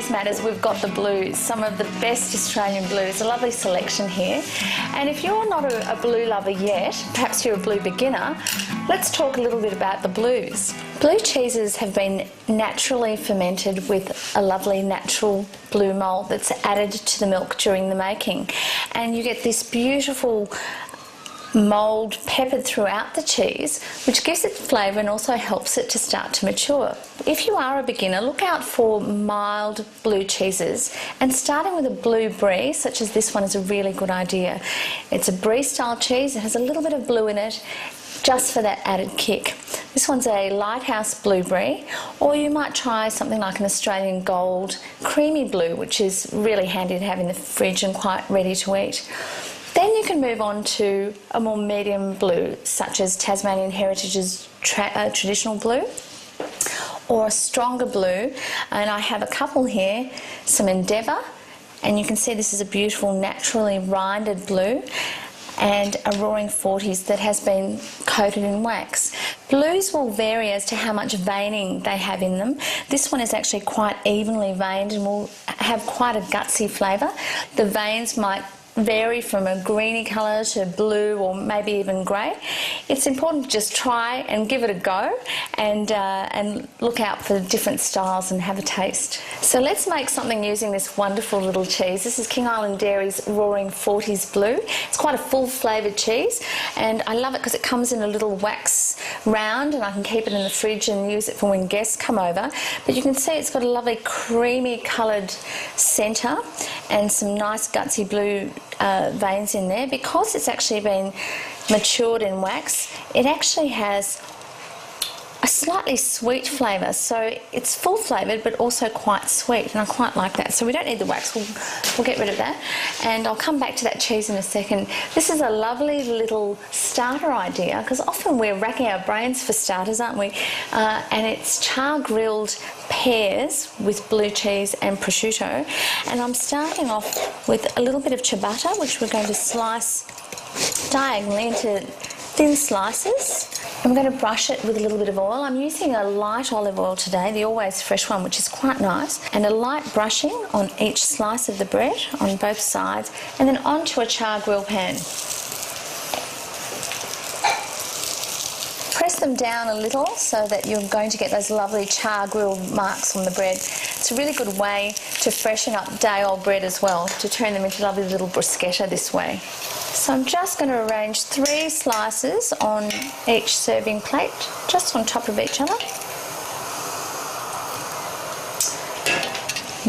Cheese Matters, we've got the blues, some of the best Australian blues, a lovely selection here. And if you're not a blue lover yet, perhaps you're a blue beginner, let's talk a little bit about the blues. Blue cheeses have been naturally fermented with a lovely natural blue malt that's added to the milk during the making. And you get this beautiful mould peppered throughout the cheese, which gives it flavour and also helps it to start to mature. If you are a beginner, look out for mild blue cheeses, and starting with a blue brie, such as this one, is a really good idea. It's a brie style cheese, it has a little bit of blue in it, just for that added kick. This one's a Lighthouse Blue Brie, or you might try something like an Australian Gold Creamy Blue, which is really handy to have in the fridge and quite ready to eat. Then you can move on to a more medium blue, such as Tasmanian Heritage's traditional blue, or a stronger blue. And I have a couple here, some Endeavour, and you can see this is a beautiful naturally rinded blue, and a Roaring Forties that has been coated in wax. Blues will vary as to how much veining they have in them. This one is actually quite evenly veined and will have quite a gutsy flavour. The veins might vary from a greeny colour to blue or maybe even grey. It's important to just try and give it a go and look out for different styles and have a taste. So let's make something using this wonderful little cheese. This is King Island Dairy's Roaring Forties Blue. It's quite a full flavoured cheese, and I love it because it comes in a little wax round, and I can keep it in the fridge and use it for when guests come over. But you can see it's got a lovely creamy coloured centre and some nice gutsy blue veins in there. Because it's actually been matured in wax, it actually has a slightly sweet flavour, so it's full flavoured but also quite sweet, and I quite like that. So we don't need the wax, we'll get rid of that, and I'll come back to that cheese in a second. This is a lovely little starter idea, because often we're racking our brains for starters, aren't we? And it's char grilled pears with blue cheese and prosciutto, and I'm starting off with a little bit of ciabatta, which we're going to slice diagonally into thin slices. I'm going to brush it with a little bit of oil. I'm using a light olive oil today, the Always Fresh one, which is quite nice, and a light brushing on each slice of the bread on both sides, and then onto a char grill pan. Press them down a little so that you're going to get those lovely char grill marks on the bread. It's a really good way to freshen up day-old bread as well, to turn them into lovely little bruschetta this way. So I'm just going to arrange 3 slices on each serving plate, just on top of each other.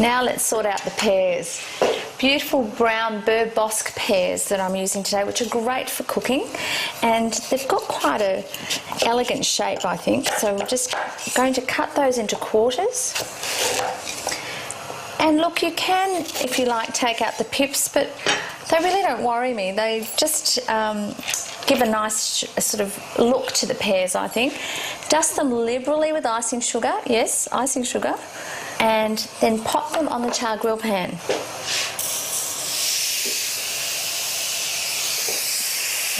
Now let's sort out the pears. Beautiful brown Beurre Bosque pears that I'm using today, which are great for cooking, and they've got quite an elegant shape, I think. So we're just going to cut those into quarters. And look, you can, if you like, take out the pips, but they really don't worry me. They just give a nice sort of look to the pears, I think. Dust them liberally with icing sugar, yes, icing sugar, and then pop them on the char grill pan.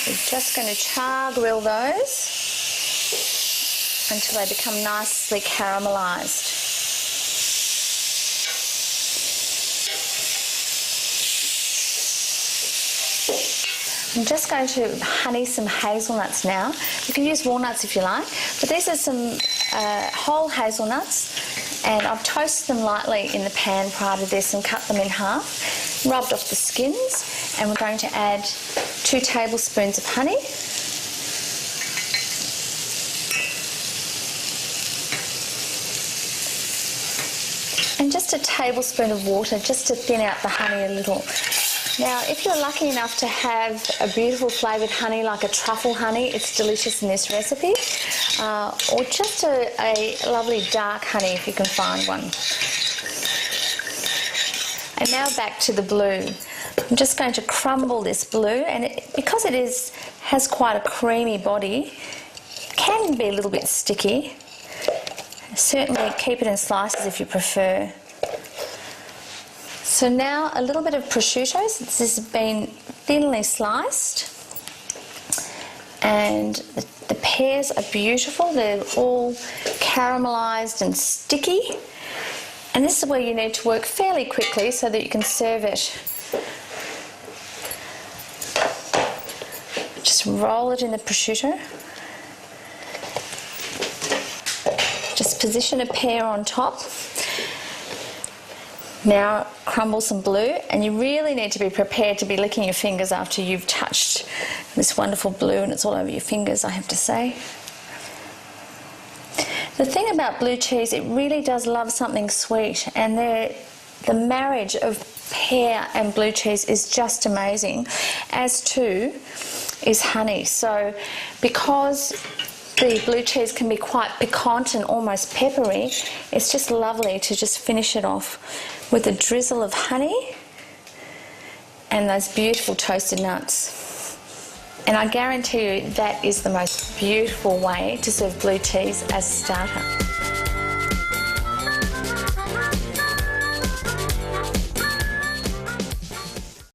We're just going to char grill those until they become nicely caramelised. I'm just going to honey some hazelnuts now. You can use walnuts if you like, but these are some whole hazelnuts, and I've toasted them lightly in the pan prior to this and cut them in half, rubbed off the skins, and we're going to add 2 tablespoons of honey. And just a tablespoon of water just to thin out the honey a little. Now, if you're lucky enough to have a beautiful flavoured honey like a truffle honey, it's delicious in this recipe, or just a lovely dark honey if you can find one. And now back to the blue. I'm just going to crumble this blue, and because it has quite a creamy body, it can be a little bit sticky. Certainly keep it in slices if you prefer. So now a little bit of prosciutto. This has been thinly sliced, and the pears are beautiful. They're all caramelised and sticky, And this is where you need to work fairly quickly so that you can serve it. Just roll it in the prosciutto. Just position a pear on top. Now crumble some blue, and you really need to be prepared to be licking your fingers after you've touched this wonderful blue, and it's all over your fingers, I have to say. The thing about blue cheese, it really does love something sweet, and the marriage of pear and blue cheese is just amazing, as too is honey. So because the blue cheese can be quite piquant and almost peppery, it's just lovely to just finish it off with a drizzle of honey and those beautiful toasted nuts. And I guarantee you that is the most beautiful way to serve blue cheese as a starter.